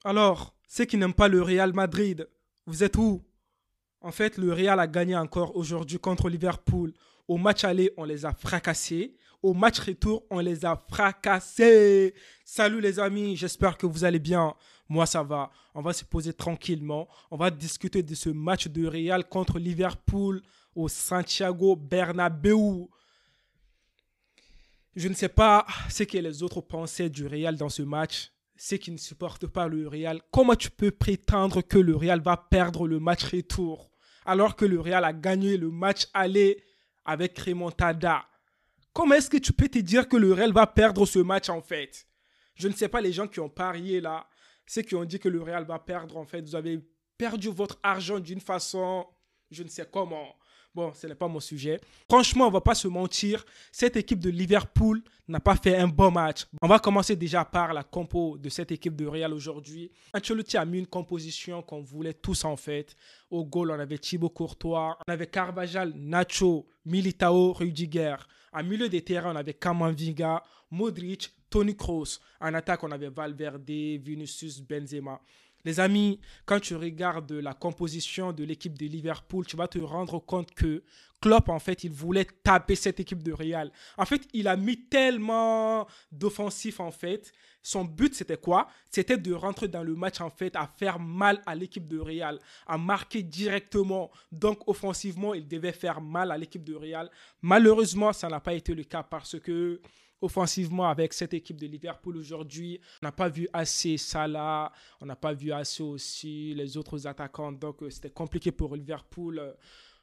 Alors, ceux qui n'aiment pas le Real Madrid, vous êtes où? En fait, le Real a gagné encore aujourd'hui contre Liverpool. Au match aller, on les a fracassés. Au match retour, on les a fracassés. Salut les amis, j'espère que vous allez bien. Moi, ça va. On va se poser tranquillement. On va discuter de ce match de Real contre Liverpool au Santiago Bernabéu. Je ne sais pas ce que les autres pensaient du Real dans ce match. Ceux qui ne supportent pas le Real, comment tu peux prétendre que le Real va perdre le match retour alors que le Real a gagné le match aller avec Remontada? Comment est-ce que tu peux te dire que le Real va perdre ce match en fait? Je ne sais pas les gens qui ont parié là, ceux qui ont dit que le Real va perdre en fait, vous avez perdu votre argent d'une façon, je ne sais comment. Bon, ce n'est pas mon sujet. Franchement, on ne va pas se mentir, cette équipe de Liverpool n'a pas fait un bon match. On va commencer déjà par la compo de cette équipe de Real aujourd'hui. Ancelotti a mis une composition qu'on voulait tous en fait. Au goal, on avait Thibaut Courtois, on avait Carvajal, Nacho, Militao, Rudiger. En milieu des terrains, on avait Kamavinga, Modric, Toni Kroos. En attaque, on avait Valverde, Vinicius, Benzema. Les amis, quand tu regardes la composition de l'équipe de Liverpool, tu vas te rendre compte que Klopp, en fait, il voulait taper cette équipe de Real. En fait, il a mis tellement d'offensifs, en fait. Son but, c'était quoi? C'était de rentrer dans le match, en fait, à faire mal à l'équipe de Real, à marquer directement. Donc, offensivement, il devait faire mal à l'équipe de Real. Malheureusement, ça n'a pas été le cas parce que offensivement, avec cette équipe de Liverpool aujourd'hui, on n'a pas vu assez Salah, on n'a pas vu assez aussi les autres attaquants. Donc, c'était compliqué pour Liverpool.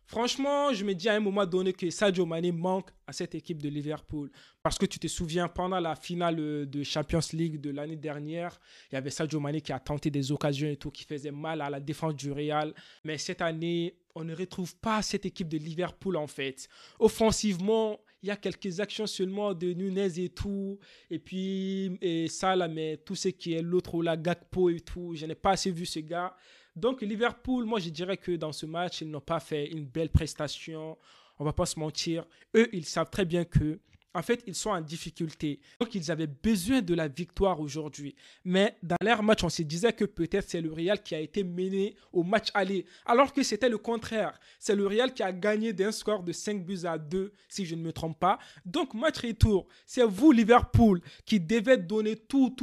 Franchement, je me dis à un moment donné que Sadio Mané manque à cette équipe de Liverpool. Parce que tu te souviens, pendant la finale de Champions League de l'année dernière, il y avait Sadio Mané qui a tenté des occasions et tout, qui faisait mal à la défense du Real. Mais cette année, on ne retrouve pas cette équipe de Liverpool en fait. Offensivement, il y a quelques actions seulement de Nunez et tout. Et puis, ça là, mais tout ce qui est l'autre là, Gakpo et tout, je n'ai pas assez vu ce gars. Donc, Liverpool, moi, je dirais que dans ce match, ils n'ont pas fait une belle prestation. On va pas se mentir. Eux, ils savent très bien que, en fait, ils sont en difficulté. Donc, ils avaient besoin de la victoire aujourd'hui. Mais dans leur match, on se disait que peut-être c'est le Real qui a été mené au match aller. Alors que c'était le contraire. C'est le Real qui a gagné d'un score de 5 buts à 2, si je ne me trompe pas. Donc, match retour, c'est vous, Liverpool, qui devez donner tout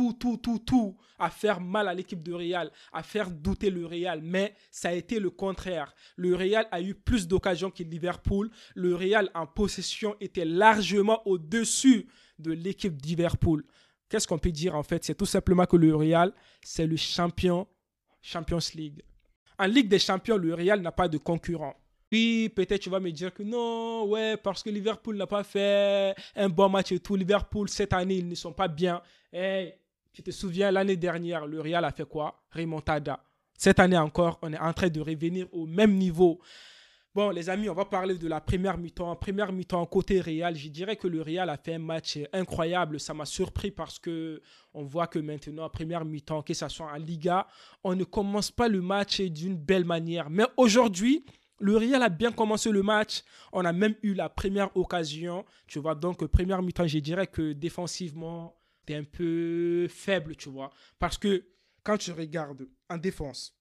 à faire mal à l'équipe de Real, à faire douter le Real. Mais ça a été le contraire. Le Real a eu plus d'occasions que Liverpool. Le Real en possession était largement au-dessus de l'équipe de Liverpool. Qu'est-ce qu'on peut dire en fait? C'est tout simplement que le Real, c'est le champion Champions League. En Ligue des Champions, le Real n'a pas de concurrent. Puis peut-être tu vas me dire que non, ouais, parce que Liverpool n'a pas fait un bon match et tout. Liverpool, cette année, ils ne sont pas bien. Hey, tu te souviens, l'année dernière, le Real a fait quoi? Remontada. Cette année encore, on est en train de revenir au même niveau. Bon, les amis, on va parler de la première mi-temps. Première mi-temps, côté Real, je dirais que le Real a fait un match incroyable. Ça m'a surpris parce que on voit que maintenant, première mi-temps, que ce soit en Liga, on ne commence pas le match d'une belle manière. Mais aujourd'hui, le Real a bien commencé le match. On a même eu la première occasion. Tu vois, donc, première mi-temps, je dirais que défensivement, c'est un peu faible, tu vois. Parce que quand tu regardes en défense,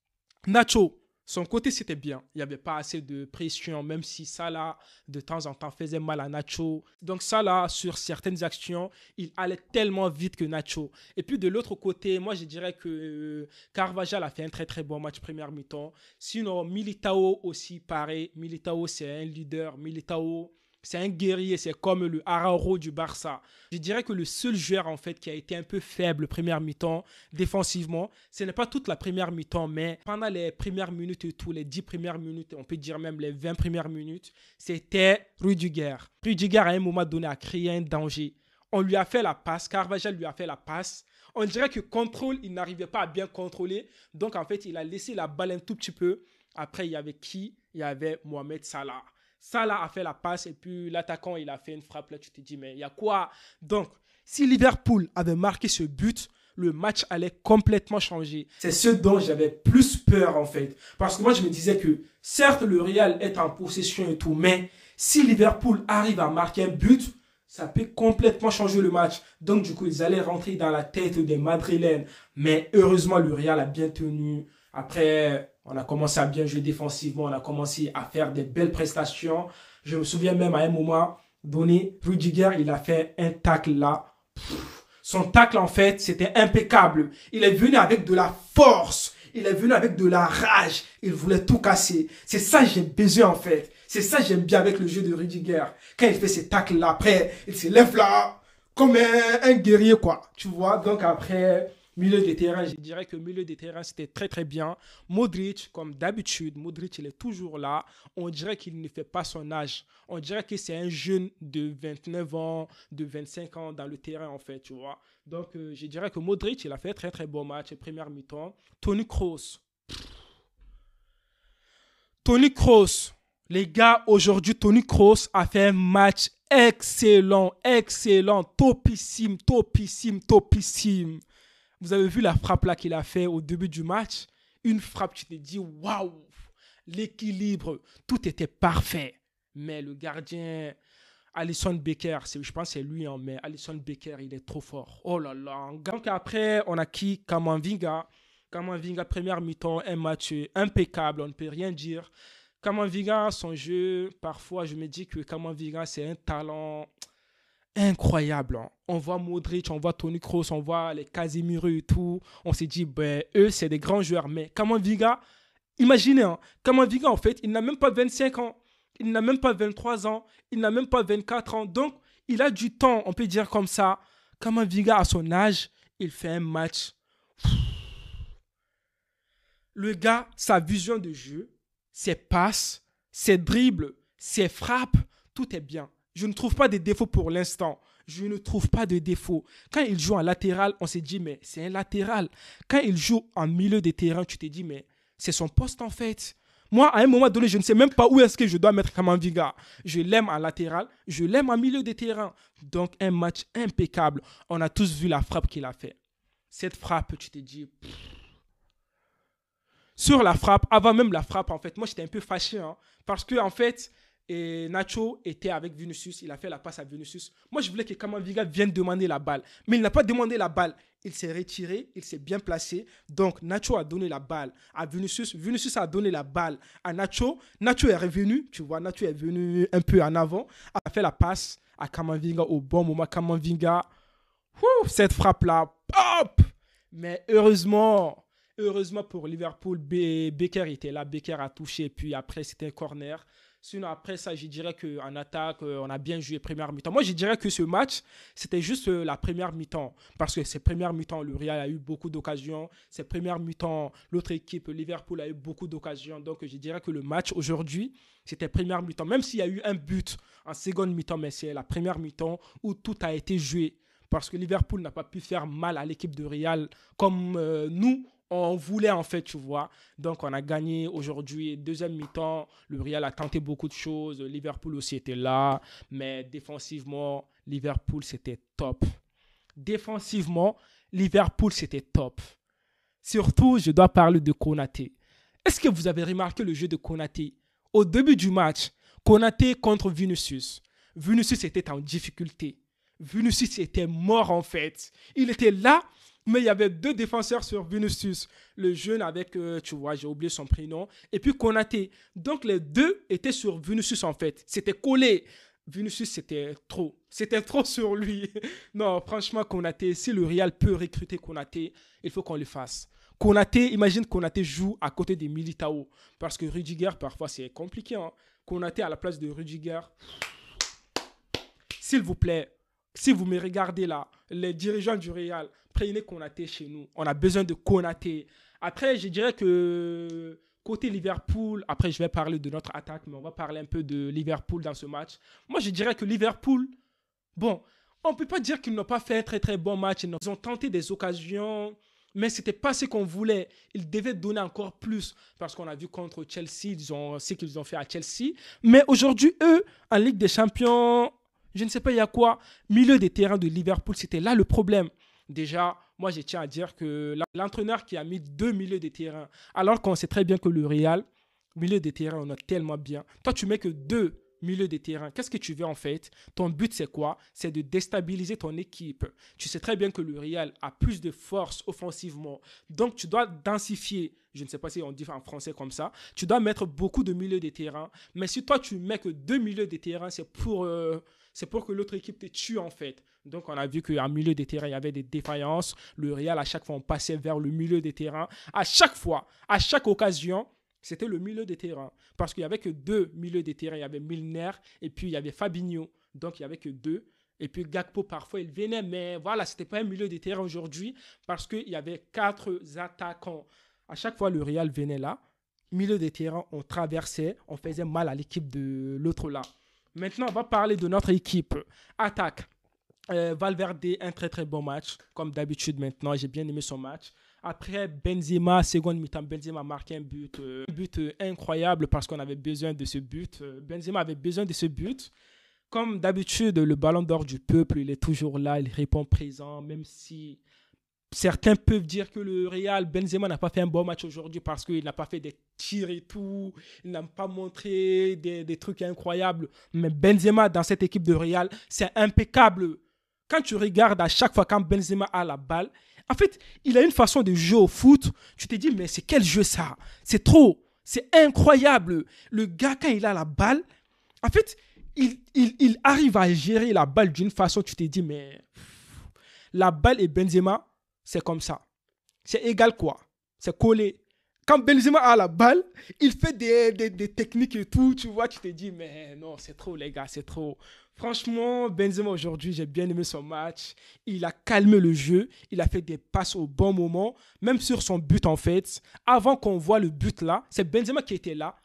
Nacho, son côté, c'était bien. Il n'y avait pas assez de pression, même si Salah, de temps en temps, faisait mal à Nacho. Donc Salah, sur certaines actions, il allait tellement vite que Nacho. Et puis de l'autre côté, moi, je dirais que Carvajal a fait un très très bon match première mi-temps. Sinon, Militao aussi, pareil. Militao, c'est un leader. Militao, c'est un guerrier, c'est comme le Araujo du Barça. Je dirais que le seul joueur en fait qui a été un peu faible première mi-temps défensivement, ce n'est pas toute la première mi-temps, mais pendant les premières minutes et tout, les 10 premières minutes, on peut dire même les 20 premières minutes, c'était Rudiger. Rudiger à un moment donné a créé un danger. On lui a fait la passe, Carvajal lui a fait la passe. On dirait que contrôle, il n'arrivait pas à bien contrôler. Donc en fait, il a laissé la balle un tout petit peu. Après, il y avait qui? Il y avait Mohamed Salah. Salah a fait la passe et puis l'attaquant, il a fait une frappe. Là, tu te dis, mais il y a quoi? Donc, si Liverpool avait marqué ce but, le match allait complètement changer. C'est ce dont j'avais plus peur, en fait. Parce que moi, je me disais que, certes, le Real est en possession et tout, mais si Liverpool arrive à marquer un but, Ça peut complètement changer le match. Donc, du coup, ils allaient rentrer dans la tête des Madrilènes. Mais heureusement, le Real a bien tenu. Après, on a commencé à bien jouer défensivement. On a commencé à faire des belles prestations. Je me souviens même à un moment donné, Rudiger, il a fait un tacle là. Son tacle, en fait, c'était impeccable. Il est venu avec de la force. Il est venu avec de la rage. Il voulait tout casser. C'est ça que j'ai besoin, en fait. C'est ça que j'aime bien avec le jeu de Rudiger. Quand il fait ses tacles là, après, il se lève là, comme un guerrier, quoi. Tu vois, donc après, milieu de terrain, je dirais que milieu de terrain, c'était très, très bien. Modric, comme d'habitude, Modric, il est toujours là. On dirait qu'il ne fait pas son âge. On dirait que c'est un jeune de 29 ans, de 25 ans dans le terrain, en fait, tu vois. Donc, je dirais que Modric, il a fait un très, très bon match, première mi-temps. Toni Kroos. Toni Kroos. Les gars, aujourd'hui, Toni Kroos a fait un match excellent, excellent, topissime, topissime, topissime. Vous avez vu la frappe là qu'il a fait au début du match? Une frappe, tu te dis, waouh, l'équilibre, tout était parfait. Mais le gardien, Alisson Becker, je pense que c'est lui, hein, mais Alisson Becker, il est trop fort. Oh là là. Donc après, on a qui? Kamavinga. Kamavinga, première mi-temps, un match impeccable, on ne peut rien dire. Kamavinga, son jeu, parfois, je me dis que Kamavinga, c'est un talent incroyable. Hein. On voit Modric, on voit Toni Kroos, on voit les Casemiro et tout. On s'est dit, ben, eux, c'est des grands joueurs. Mais Kamavinga, imaginez, hein, Kamavinga, en fait, il n'a même pas 25 ans. Il n'a même pas 23 ans. Il n'a même pas 24 ans. Donc, il a du temps, on peut dire comme ça. Kamavinga, à son âge, il fait un match. Le gars, sa vision de jeu, ses passes, ses dribbles, ses frappes, tout est bien. Je ne trouve pas de défauts pour l'instant. Je ne trouve pas de défauts. Quand il joue en latéral, on s'est dit, mais c'est un latéral. Quand il joue en milieu de terrain, tu te dis, mais c'est son poste en fait. Moi, à un moment donné, je ne sais même pas où est-ce que je dois mettre Kamavinga. Je l'aime en latéral, je l'aime en milieu de terrain. Donc, un match impeccable. On a tous vu la frappe qu'il a fait. Cette frappe, tu te dis... Sur la frappe, avant même la frappe, en fait, moi j'étais un peu fâché, hein, parce que en fait, Nacho était avec Vinicius, il a fait la passe à Vinicius. Moi je voulais que Kamavinga vienne demander la balle, mais il n'a pas demandé la balle. Il s'est retiré, il s'est bien placé. Donc Nacho a donné la balle à Vinicius. Vinicius a donné la balle à Nacho. Nacho est revenu, tu vois, Nacho est venu un peu en avant, a fait la passe à Kamavinga au bon moment. Kamavinga, cette frappe-là, hop! Mais heureusement pour Liverpool, Becker était là, Becker a touché, puis après c'était un corner. Sinon après ça, je dirais qu'en attaque, on a bien joué première mi-temps. Moi, je dirais que ce match, c'était juste la première mi-temps. Parce que ces premières mi-temps, le Real a eu beaucoup d'occasions. Ces premières mi-temps, l'autre équipe, Liverpool, a eu beaucoup d'occasions. Donc je dirais que le match aujourd'hui, c'était première mi-temps. Même s'il y a eu un but en seconde mi-temps, mais c'est la première mi-temps où tout a été joué. Parce que Liverpool n'a pas pu faire mal à l'équipe de Real comme nous, on voulait en fait, tu vois. Donc on a gagné aujourd'hui. Deuxième mi-temps, le Real a tenté beaucoup de choses. Liverpool aussi était là. Mais défensivement, Liverpool c'était top. Défensivement, Liverpool c'était top. Surtout, je dois parler de Konaté. Est-ce que vous avez remarqué le jeu de Konaté? Au début du match, Konaté contre Vinicius. Vinicius était en difficulté. Vinicius était mort en fait. Il était là, mais il y avait deux défenseurs sur Vinicius. Le jeune avec, tu vois, j'ai oublié son prénom. Et puis Konaté. Donc les deux étaient sur Vinicius en fait. C'était collé. Vinicius, c'était trop. C'était trop sur lui. Non, franchement, Konaté, si le Real peut recruter Konaté, il faut qu'on le fasse. Konaté, imagine Konaté joue à côté de Militao. Parce que Rudiger, parfois, c'est compliqué. Hein. Konaté à la place de Rudiger. S'il vous plaît, si vous me regardez là, les dirigeants du Real, prenez Konaté chez nous. On a besoin de Konaté. Après, je dirais que côté Liverpool, après je vais parler de notre attaque, mais on va parler un peu de Liverpool dans ce match. Moi, je dirais que Liverpool, bon, on ne peut pas dire qu'ils n'ont pas fait un très très bon match. Ils ont tenté des occasions, mais ce n'était pas ce qu'on voulait. Ils devaient donner encore plus, parce qu'on a vu contre Chelsea, ce qu'ils ont fait à Chelsea. Mais aujourd'hui, eux, en Ligue des Champions, je ne sais pas il y a quoi, milieu des terrains de Liverpool, c'était là le problème. Déjà, moi je tiens à dire que l'entraîneur qui a mis deux milieux de terrain, alors qu'on sait très bien que le Real, milieu de terrain, on a tellement bien. Toi, tu mets que deux milieu de terrain. Qu'est-ce que tu veux en fait? Ton but, c'est quoi? C'est de déstabiliser ton équipe. Tu sais très bien que le Real a plus de force offensivement. Donc, tu dois densifier. Je ne sais pas si on dit en français comme ça. Tu dois mettre beaucoup de milieux de terrain. Mais si toi, tu mets que 2 milieux de terrain, c'est pour que l'autre équipe te tue en fait. Donc, on a vu qu'en milieu de terrain, il y avait des défaillances. Le Real, à chaque fois, on passait vers le milieu de terrain. À chaque fois, à chaque occasion, c'était le milieu de terrain. Parce qu'il n'y avait que 2 milieux de terrain. Il y avait Milner et puis il y avait Fabinho. Donc, il n'y avait que 2. Et puis Gakpo, parfois, il venait. Mais voilà, ce n'était pas un milieu de terrain aujourd'hui parce qu'il y avait 4 attaquants. À chaque fois, le Real venait là. Milieu de terrain, on traversait. On faisait mal à l'équipe de l'autre là. Maintenant, on va parler de notre équipe. Attaque. Valverde, un très très bon match. Comme d'habitude maintenant, j'ai bien aimé son match. Après, Benzema, seconde mi-temps, Benzema a marqué un but incroyable parce qu'on avait besoin de ce but. Benzema avait besoin de ce but. Comme d'habitude, le ballon d'or du peuple, il est toujours là, il répond présent, même si certains peuvent dire que le Real, Benzema n'a pas fait un bon match aujourd'hui parce qu'il n'a pas fait des tirs et tout, il n'a pas montré des trucs incroyables. Mais Benzema, dans cette équipe de Real, c'est impeccable. Quand tu regardes à chaque fois quand Benzema a la balle, en fait, il a une façon de jouer au foot. Tu te dis, mais c'est quel jeu ça? C'est trop. C'est incroyable. Le gars, quand il a la balle, en fait, il arrive à gérer la balle d'une façon, tu te dis, mais la balle et Benzema, c'est comme ça. C'est égal quoi? C'est collé. Quand Benzema a la balle, il fait des techniques et tout, tu vois, tu te dis, mais non, c'est trop les gars, c'est trop. Franchement, Benzema aujourd'hui, j'ai bien aimé son match. Il a calmé le jeu, il a fait des passes au bon moment, même sur son but en fait. Avant qu'on voit le but là, c'est Benzema qui était là.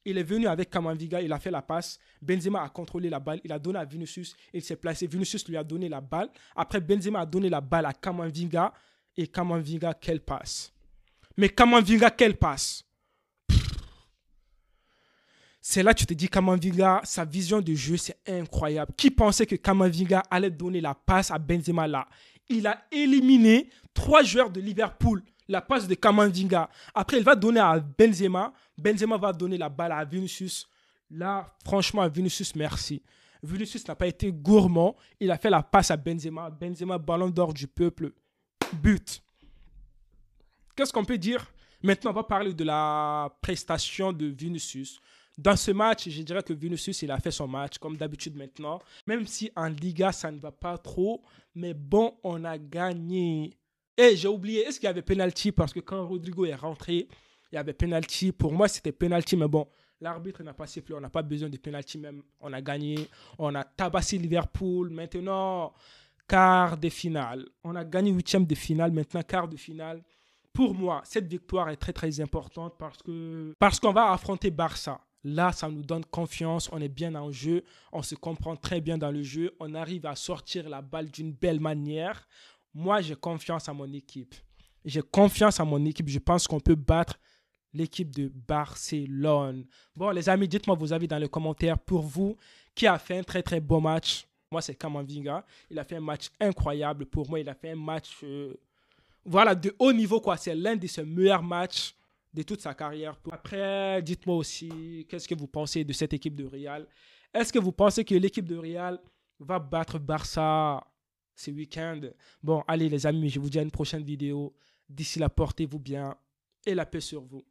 Il est venu avec Camavinga, il a fait la passe. Benzema a contrôlé la balle, il a donné à Vinicius, il s'est placé. Vinicius lui a donné la balle. Après, Benzema a donné la balle à Camavinga. Et Camavinga, quelle passe! Mais Camavinga, quelle passe! C'est là que tu te dis, Camavinga, sa vision de jeu, c'est incroyable. Qui pensait que Camavinga allait donner la passe à Benzema là? Il a éliminé 3 joueurs de Liverpool. La passe de Camavinga. Après, il va donner à Benzema. Benzema va donner la balle à Vinicius. Là, franchement, Vinicius, merci. Vinicius n'a pas été gourmand. Il a fait la passe à Benzema. Benzema, ballon d'or du peuple. But. Qu'est-ce qu'on peut dire? Maintenant, on va parler de la prestation de Vinicius. Dans ce match, je dirais que Vinicius, il a fait son match, comme d'habitude maintenant. Même si en Liga, ça ne va pas trop. Mais bon, on a gagné. Et j'ai oublié, est-ce qu'il y avait penalty? Parce que quand Rodrigo est rentré, il y avait penalty. Pour moi, c'était penalty, mais bon, l'arbitre n'a pas sifflé. On n'a pas besoin de penalty même. On a gagné. On a tabassé Liverpool. Maintenant, quart de finale. On a gagné 8e de finale. Maintenant, quart de finale. Pour moi, cette victoire est très, très importante parce qu'on va affronter Barça. Là, ça nous donne confiance, on est bien en jeu, on se comprend très bien dans le jeu, on arrive à sortir la balle d'une belle manière. Moi, j'ai confiance à mon équipe. J'ai confiance à mon équipe, je pense qu'on peut battre l'équipe de Barcelone. Bon, les amis, dites-moi vos avis dans les commentaires. Pour vous, qui a fait un très, très beau match? Moi, c'est Camavinga. Il a fait un match incroyable. Pour moi, il a fait un match voilà, de haut niveau, quoi. C'est l'un de ses meilleurs matchs de toute sa carrière. Après, dites-moi aussi, qu'est-ce que vous pensez de cette équipe de Real? Est-ce que vous pensez que l'équipe de Real va battre Barça ce week-end? Bon, allez les amis, je vous dis à une prochaine vidéo. D'ici là, portez-vous bien et la paix sur vous.